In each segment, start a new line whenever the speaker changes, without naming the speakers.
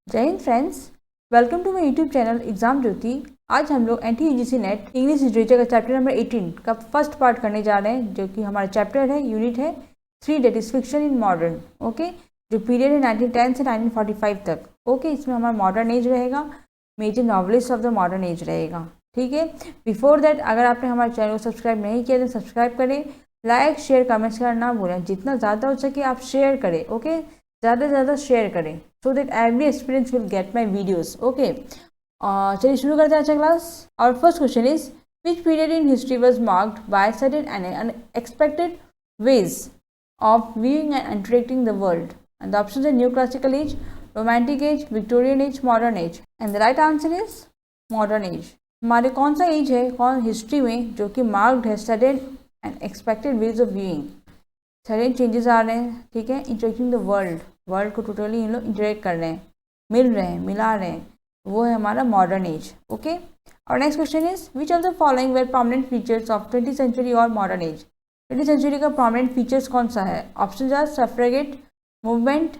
जय हिंद friends, welcome to my YouTube channel exam Jyoti. आज हम लोग NT-UGC नेट इंग्लिश लिटरेचर का चैप्टर नंबर 18 का फर्स्ट पार्ट करने जा रहे हैं, जो कि हमारा चैप्टर है, यूनिट है 3, that is fiction in modern. Okay, जो पीरियड है 1910 से 1945 तक। ओके, इसमें हमारा मॉडर्न एज रहेगा, major novelist of the modern age रहेगा। ठीक है, बिफोर दैट अगर आपने हमारे चैनल को सब्सक्राइब नहीं किया तो सब्सक्राइब करें, लाइक शेयर कमेंट्स करना ना भूलें। जितना ज़्यादा हो सके आप शेयर करें। ओके, ज़्यादा से ज़्यादा शेयर करें so that every aspirant will get my videos. Okay, चलिए शुरू करते हैं आज का class. Our first question is, which period in history was marked by sudden and unexpected ways of viewing and interpreting the world? And the options are New Classical Age, Romantic Age, Victorian Age, Modern Age. And the right answer is Modern Age. हमारे कौन सा as है कौन history में जो कि marked है sudden and expected ways of viewing, sudden changes आ रहे हैं। ठीक है, इंटरेक्टिंग द वर्ल्ड को टोटली इन लोग इंटरेक्ट कर रहे हैं, मिल रहे हैं, मिला रहे हैं, वो है हमारा मॉडर्न एज। ओके, और next question is, which of the following were prominent features of 20th century और मॉडर्न एज? 20th सेंचुरी का प्रोमिनेंट फीचर्स कौन सा है? Option are suffragette movement,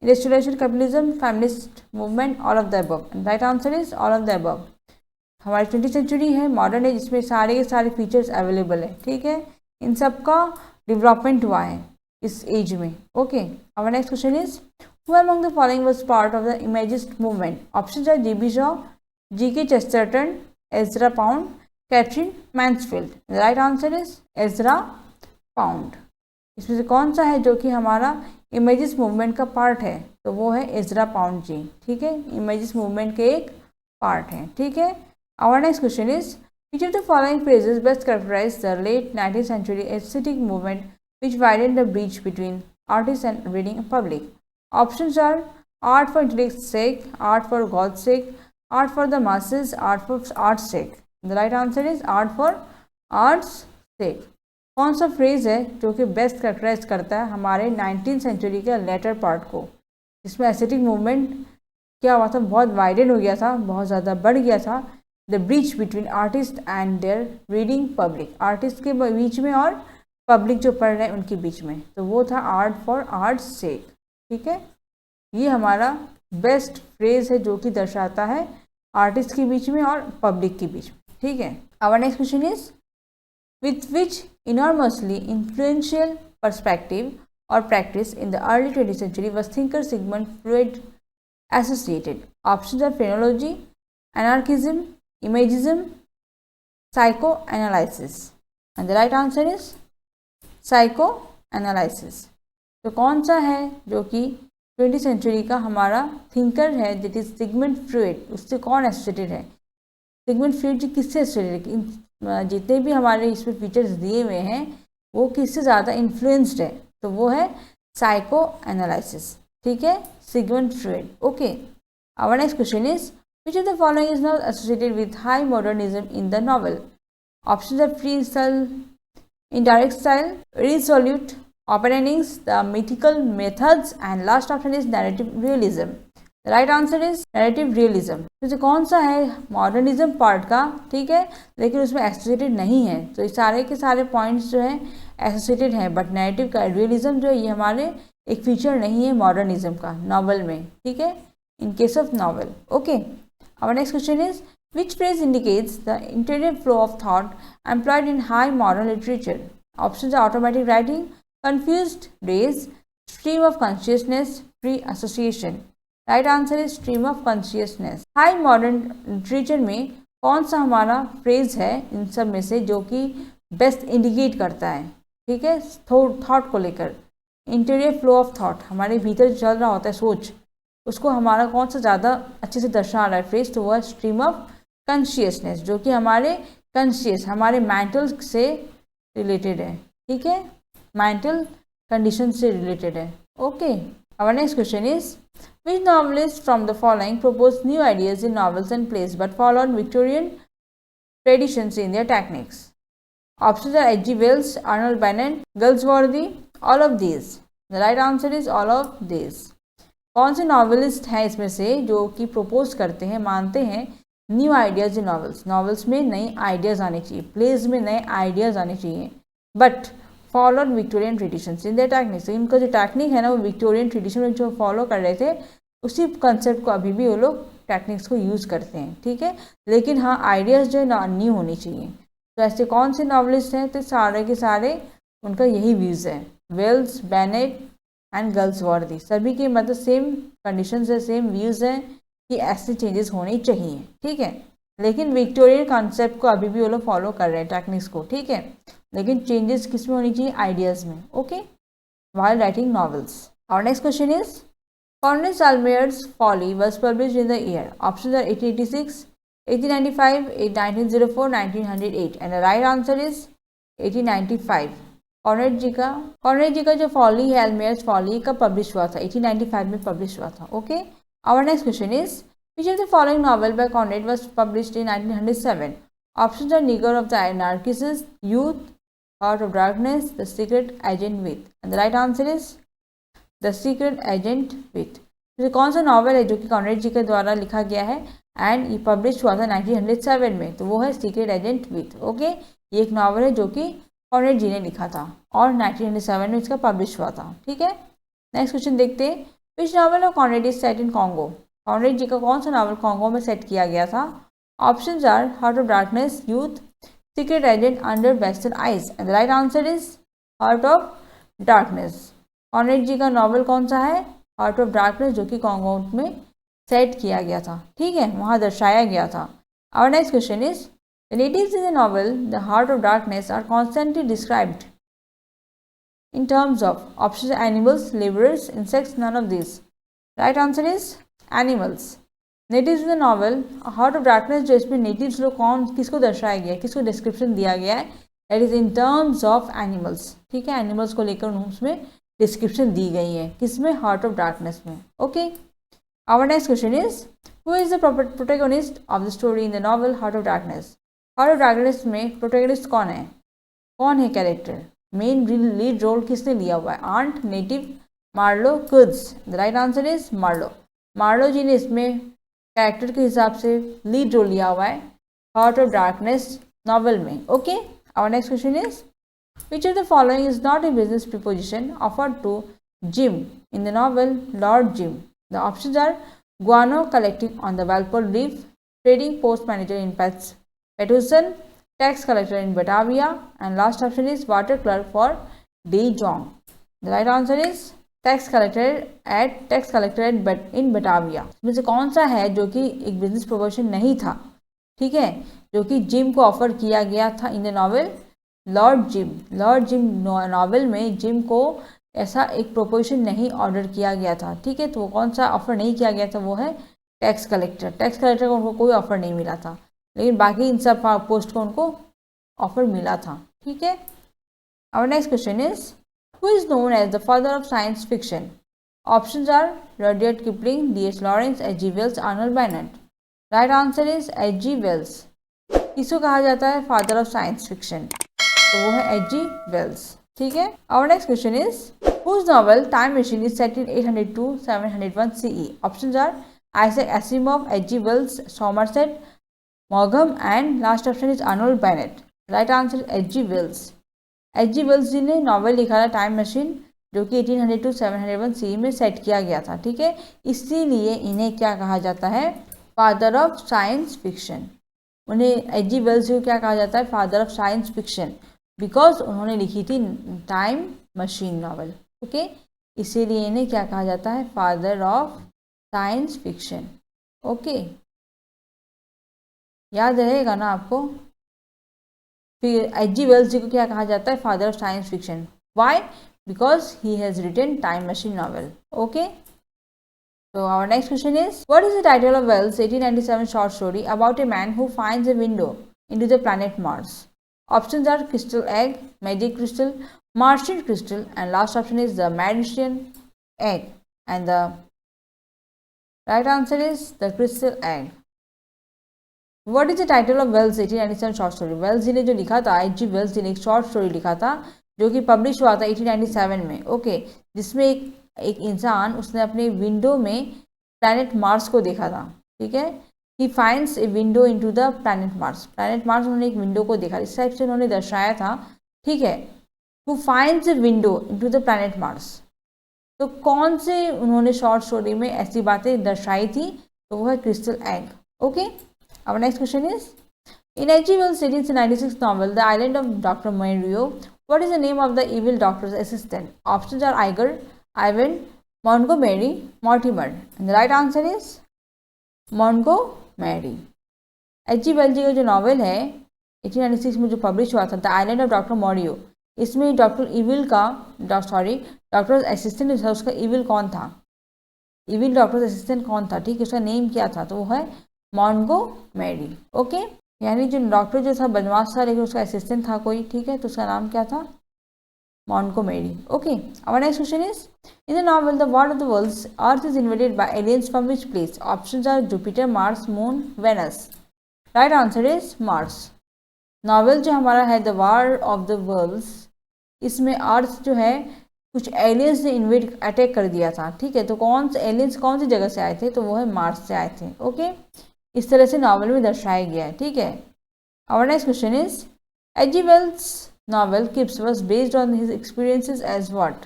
industrialisation, capitalism, feminist movement, all of the above. Right answer is all of the above. हमारी 20th century है modern age, इसमें सारे के सारे फीचर्स अवेलेबल है। ठीक है, इन सब का डेवलपमेंट हुआ है इस एज में। Okay, our next question is, who among the following was part of the imagist movement? Options are G B Shaw, G K Chesterton, Ezra Pound, Katherine Mansfield. The right answer is Ezra Pound. इसमें से कौन सा है जो कि हमारा imagist movement का part है? तो वो है एजरा पाउंड जी। ठीक है, इमेजिस्ट मूवमेंट के एक पार्ट है। ठीक है, our next question is, which of the following phrases best characterize the late 19th century aesthetic movement which widened the breach between artists and reading public? Options are art for intellect's sake, art for God's sake, art for the masses, art for art's sake. The right answer is art for art's sake. कौन सा phrase है जो कि best characterise करता है हमारे 19th century के letter part को, जिसमें एस्थेटिक मूवमेंट क्या हुआ था, बहुत वाइडन हो गया था, बहुत ज़्यादा बढ़ गया था। The bridge between artist and their reading public, artist के बीच में और पब्लिक जो पढ़ रहे हैं उनके बीच में, तो वो था आर्ट फॉर आर्ट्स सेक। ठीक है, ये हमारा बेस्ट फ्रेज है जो कि दर्शाता है आर्टिस्ट के बीच में और पब्लिक के बीच में। ठीक है, our next question is, with which enormously influential perspective और practice in the early 20th century was thinker Sigmund Freud associated? Option are phenology, anarchism, imagism, psychoanalysis. And the right answer is psychoanalysis. तो कौन सा है जो कि 20th century का हमारा thinker है, दैट इज सिगमंड फ्रॉइड। उससे कौन एसोसिएटेड है? सिगमंड फ्रॉइड जी किससे एसोसिएटेड है? जितने भी हमारे इसमें फीचर्स दिए हुए हैं वो किससे ज़्यादा इन्फ्लुएंस्ड है? तो वो है साइको एनालिसिस। ठीक है, Sigmund Freud. Okay, our next question is, which of the following is not associated with high modernism in the novel? Options are free style, indirect style, resolute, open endings, the mythical methods, and last option is narrative realism. The right answer is narrative realism. तो कौन सा है modernism part का? ठीक है, लेकिन उसमें associated नहीं है, तो ये सारे के सारे पॉइंट्स जो है एसोसिएटेड है, बट नैरेटिव का रियलिज्म जो है ये हमारे एक फीचर नहीं है मॉडर्निज्म का नॉवल में। ठीक है, in case of novel. Okay, our next question is, which phrase indicates the interior flow of thought employed in high modern literature? Options are automatic writing, confused days, stream of consciousness, free association. Right answer is stream of consciousness. High modern literature में कौन सा हमारा phrase है इन सब में से जो कि बेस्ट इंडिकेट करता है? ठीक है, थॉट को लेकर, इंटीरियर फ्लो ऑफ थॉट, हमारे भीतर चल रहा होता है सोच, उसको हमारा कौन सा ज़्यादा अच्छे से दर्शा रहा है फ्रेज? तो वह स्ट्रीम ऑफ कॉन्शियसनेस, जो कि हमारे कॉन्शियस, हमारे मेंटल से रिलेटेड है। ठीक है, मेंटल कंडीशन से रिलेटेड है। Okay, our next question is, which novelist from the following propose new ideas in novels and place but followed Victorian traditions in their techniques? Options are H.G. Wells, Arnold Bennett, Galsworthy, all of these. The right answer is all of these. कौन से novelist हैं इसमें से जो कि propose करते हैं, मानते हैं न्यू आइडियाज़ इन नॉवेल्स? नॉवेल्स में नए आइडियाज़ आने चाहिए, प्लेज में नए आइडियाज़ आने चाहिए, but followed Victorian traditions in their techniques. इनका जो टेक्निक है ना वो विक्टोरियन ट्रेडिशन में जो फॉलो कर रहे थे, उसी कंसेप्ट को अभी भी वो लोग टेक्निक्स को यूज़ करते हैं, ठीक है। लेकिन हाँ, आइडियाज़ जो है न्यू होनी चाहिए। तो ऐसे कौन से नॉवलिस्ट हैं, तो सारे के सारे उनका यही व्यूज़ है, वेल्स, बेनेट एंड गर्ल्सवर्दी, सभी के मतलब सेम कंडीशंस है, सेम व्यूज़ हैं कि ऐसे चेंजेस होने चाहिए, ठीक है। लेकिन विक्टोरियन कॉन्सेप्ट को अभी भी वो लोग फॉलो कर रहे हैं, टेक्निक्स को, ठीक है। लेकिन चेंजेस किस में होनी चाहिए, आइडियाज़ में, okay, while writing novels. Our next question is, Cornelis Almayer's Folly was published in the year. Options are 1886, 1895, 1904, 1908, and the right answer is 1895. Cornet ji का जो फॉली है, एल्मेयर्स फॉली, कब पब्लिश हुआ था, 1895 में पब्लिश हुआ था, okay. Our next question is, which of the following novel by Cornet was published in 1907? Options are Nigger of the Anarchists, Youth, Heart of Darkness, The Secret Agent With, and the right answer is The Secret Agent With. तो कौन सा novel है जो कि Cornet जी के द्वारा लिखा गया है एंड ये पब्लिश हुआ था 1907 में, तो वो है सीक्रेट एजेंट विथ, ओके। ये एक नॉवल है जो कि कॉर्नेट जी ने लिखा था और 1907 में इसका पब्लिश हुआ था, ठीक है। नेक्स्ट क्वेश्चन देखते हैं, which novel of Conrad is set in Congo? Conrad ji का कौन सा नॉवल कॉन्गो में सेट किया गया था? Options are heart of darkness, youth, secret agent, under western eyes, and the right answer is heart of darkness. Conrad ji का novel कौन सा है? हार्ट ऑफ डार्कनेस, जो कि कॉन्गो में सेट किया गया था, ठीक है, वहाँ दर्शाया गया था। Our next question is, the natives in the novel The Heart of Darkness are constantly described in terms of options animals, laborers, insects, none of these. Right answer is animals. Natives in the novel Heart of Darkness, जो इसमें natives लोग कौन किसको दर्शाया गया है, किसको description दिया गया है, that is in terms of animals, ठीक है, एनिमल्स को लेकर उसमें डिस्क्रिप्शन दी गई है, किसमें, हार्ट ऑफ डार्कनेस में, okay. Our next question is, who is the protagonist of the story in the novel Heart of Darkness? Heart of Darkness में प्रोटैगनिस्ट कौन है, कौन है कैरेक्टर, मेन लीड रोल किसने लिया हुआ है? Aunt, native, Marlow, Kurtz. The right answer is Marlow. Marlow ji ने इसमें कैरेक्टर के हिसाब से लीड रोल लिया हुआ है हार्ट ऑफ डार्कनेस नॉवल में, okay. Our next question is, which of the following is not a business proposition offered to Jim in the novel Lord Jim? The options are guano collecting on the Walpole Reef, trading post manager in Peterson, tax collector in Batavia, and last option is water clerk for De Jong. The right answer is tax collector in Batavia. में से कौन सा है जो कि एक business proposition नहीं था, ठीक है, जो कि जिम को ऑफर किया गया था इन the novel Lord Jim. Lord Jim novel में जिम को ऐसा एक प्रोपोजिशन नहीं ऑर्डर किया गया था, ठीक है। तो कौन सा ऑफर नहीं किया गया था, वो है टैक्स कलेक्टर। टैक्स कलेक्टर को उनको कोई ऑफर नहीं मिला था, लेकिन बाकी इन सब पोस्ट को उनको ऑफर मिला था, ठीक है। Our next question is, who is known as the father of science fiction? Options are Rudyard Kipling, D.H. Lawrence, H.G. Wells, Arnold Bennett. Right answer is H.G. Wells. किसको कहा जाता है फादर ऑफ साइंस फिक्शन? तो वो है H.G. Wells, ठीक है। Our next question is, whose novel time machine is set in 802 701 CE? Options are Isaac Asimov, H.G. Wells, Somerset मॉगम, and last option is Arnold Bennett. Right answer H.G. Wells. H.G. Wells ji ने novel लिखा था time machine, जो कि 1802 701 CE में set किया गया था, ठीक है। इसीलिए इन्हें क्या कहा जाता है, फादर ऑफ साइंस फिक्शन। उन्हें H.G. वेल्स को क्या कहा जाता है, father of science fiction, because उन्होंने लिखी थी टाइम मशीन नॉवल, ओके। इसीलिए इन्हें क्या कहा जाता है, father of science fiction, okay. याद रहेगा ना आपको। फिर H.G. वेल्स जी को क्या कहा जाता है, father of science fiction, why, because he has written Time Machine novel, okay. So our next question is, what is the title of Wells' 1897 short story about a man who finds a window into the planet Mars? Options are crystal egg, magic crystal, Martian crystal, and last option is the Martian egg. And the right answer is the crystal egg. What is the title of Wells' 1897 short story? Wells जी ने जो लिखा था, H.G. Wells ji ने एक short story लिखा था जो कि पब्लिश हुआ था 1897 में, ओके, जिसमें एक इंसान उसने अपने विंडो में प्लैनेट मार्स को देखा था, ठीक है। He finds a window into the planet Mars. Planet Mars उन्होंने एक विंडो को देखा, इस टाइप से उन्होंने दर्शाया था, ठीक है। Who finds a window into the planet Mars, तो कौन से उन्होंने शॉर्ट स्टोरी में ऐसी बातें दर्शाई थी, तो वो है क्रिस्टल एग। ओके, अब next question is in H.G. Wells' 1896 novel The Island of Dr. Moreau, what is the name of the evil doctor's assistant? Options are Iger, Ivan, Montgomery, Mortimer, and the right answer is Montgomery। H.G. Wells जी का जो novel है 1896 में जो publish हुआ था the island of doctor Moreau, इसमें doctor assistant था, उसका इविल कौन था, इविल डॉक्टर असिस्टेंट कौन था, ठीक है, उसका नेम क्या था, तो वो है मॉन्टगोमेरी। ओके, यानी जो डॉक्टर जो था बदमाश था लेकिन उसका असिस्टेंट था कोई, ठीक है, तो उसका नाम क्या था, Montgomery. Okay, our next question is in the novel the War of the Worlds earth is invaded by aliens from which place? Options are Jupiter, Mars, moon, Venus. Right answer is Mars. Novel जो हमारा है the War of the Worlds, इसमें earth जो है कुछ aliens ने invade attack कर दिया था, ठीक है, तो कौन से एलियंस कौन सी जगह से आए थे, तो वो है मार्स से आए थे। ओके, इस तरह से नॉवल में दर्शाया गया है, ठीक है। Our next question is H.G. Wells novel Kipps was based on his experiences as what?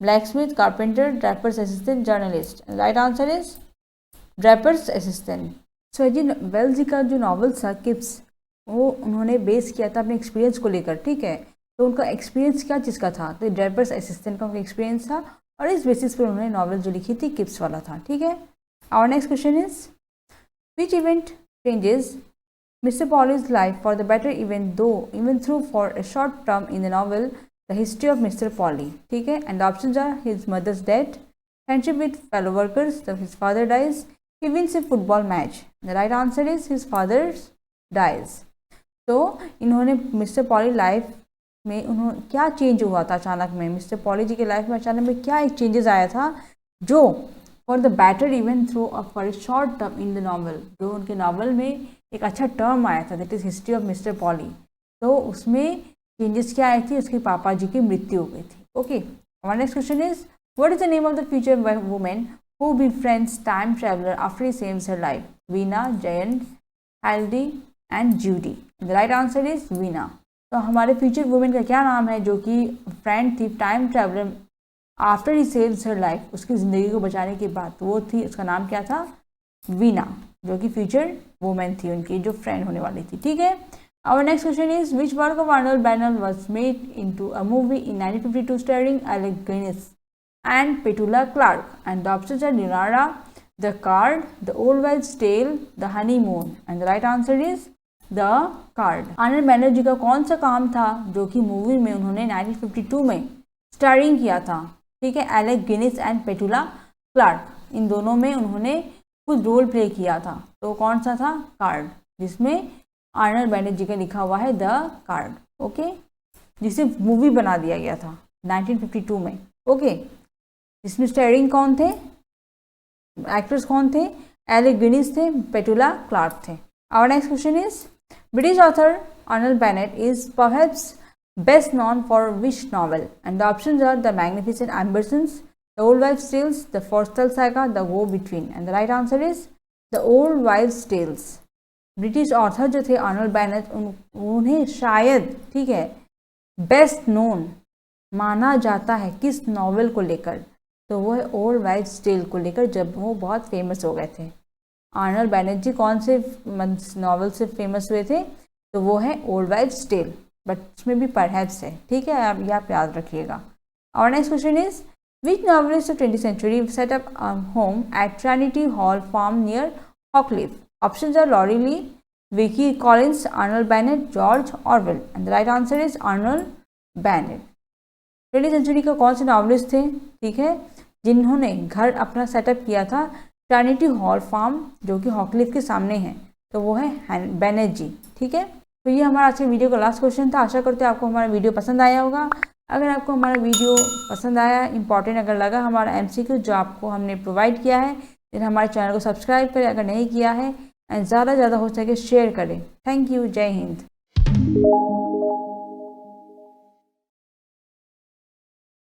Blacksmith, carpenter, draper's assistant, journalist. And the right answer is draper's assistant. So H.G. Wells जी का जो novel था kips, वो उन्होंने base किया था अपने experience को लेकर, ठीक है, तो उनका एक्सपीरियंस क्या चीज़ का था, तो ड्राइवर्स असिस्टेंट का उनका एक्सपीरियंस था और इस बेसिस पर उन्होंने नॉवल जो लिखी थी किप्स वाला था, ठीक है। Our next question is which event changes Mr Polly's life for the better even through for a short term in the novel the History of Mr Polly, ठीक है, and the options are his mother's death, friendship with fellow workers, his father dies, he wins a football match. The right answer is his father dies. तो इन्होंने mister poly life में उन्होंने क्या change हुआ था अचानक में, मिस्टर पॉली जी की लाइफ में अचानक में क्या एक चेंजेस आया था जो for the better even through for a short term in the novel, जो उनके नॉवल में एक अच्छा टर्म आया था, that is history of Mr poly, तो उसमें चेंजेस क्या आई थी, उसके पापा जी की मृत्यु हो गई थी। ओके, हमारा next question is what is the name of the future women who befriends time traveller after he saves her life? Weena, Jayant, Heldy and Judy. The right answer is Weena. तो हमारे फ्यूचर वुमेन का क्या नाम है जो कि friend थी time traveller after he saves her life, उसकी ज़िंदगी को बचाने के बाद, तो वो थी, उसका नाम क्या था, वीना, जो कि फ्यूचर वुमेन थी उनकी जो फ्रेंड होने वाली थी, ठीक है। Our next question is which work of Arnold Bennett was made into a movie in 1952 starring Alec Guinness and Petula Clark, and the options are Leonardo, the card, the old wives tale, the honeymoon, and the right answer is the card. Arnold Banerjee का कौन सा काम था जो कि movie में उन्होंने 1952 में स्टारिंग किया था, ठीक है, Alec Guinness and Petula Clark, इन दोनों में उन्होंने कुछ रोल प्ले किया था, तो कौन सा था, कार्ड, जिसमें आर्नल्ड बैनर्जी का लिखा हुआ है द कार्ड। ओके, जिसे मूवी बना दिया गया था 1952 में। ओके, इसमें स्टारिंग कौन थे, एक्टर्स कौन थे, एलेक गिनेस थे, पेटुला क्लार्क थे। Our next question is British author Arnold Bennett is perhaps best known for which novel? And the options are The Magnificent Ambersons, The Old Wives' Tales, The Forstall Saga, The Go Between. And the right answer is The Old Wives' Tales. British author जो थे Arnold बैनेट, उन्हें शायद, ठीक है, best known माना जाता है किस नॉवेल को लेकर, तो वो है ओल्ड वाइव्स टेल को लेकर, जब वो बहुत फेमस हो गए थे। आर्नल्ड बैनेट जी कौन से नॉवल से फेमस हुए थे, तो वो है ओल्ड वाइव्स टेल, बट उसमें भी परहैप्स है, ठीक है, आप याद रखिएगा। और next question is which novelist of 20th century set up a home at Trinity Hall Farm near Hawcliffe? Options are Laurie Lee, Vicky Collins, Arnold Bennett, George Orwell, and the right answer is Arnold Bennett. 20th century का कौन से novelist थे, ठीक है, जिन्होंने घर अपना setup किया था ट्रिनिटी हॉल फार्म जो कि हॉकलिफ के सामने है, तो वो है बेनेट जी, ठीक है। तो ये हमारा आज के वीडियो का लास्ट क्वेश्चन था। आशा करते हैं आपको हमारा वीडियो पसंद आया होगा। अगर आपको हमारा वीडियो पसंद आया, इंपॉर्टेंट अगर लगा हमारा MCQ जो आपको हमने प्रोवाइड किया है, फिर हमारे चैनल को सब्सक्राइब करें अगर नहीं किया है, एंड ज़्यादा से ज़्यादा हो सके शेयर करें। थैंक यू, जय हिंद।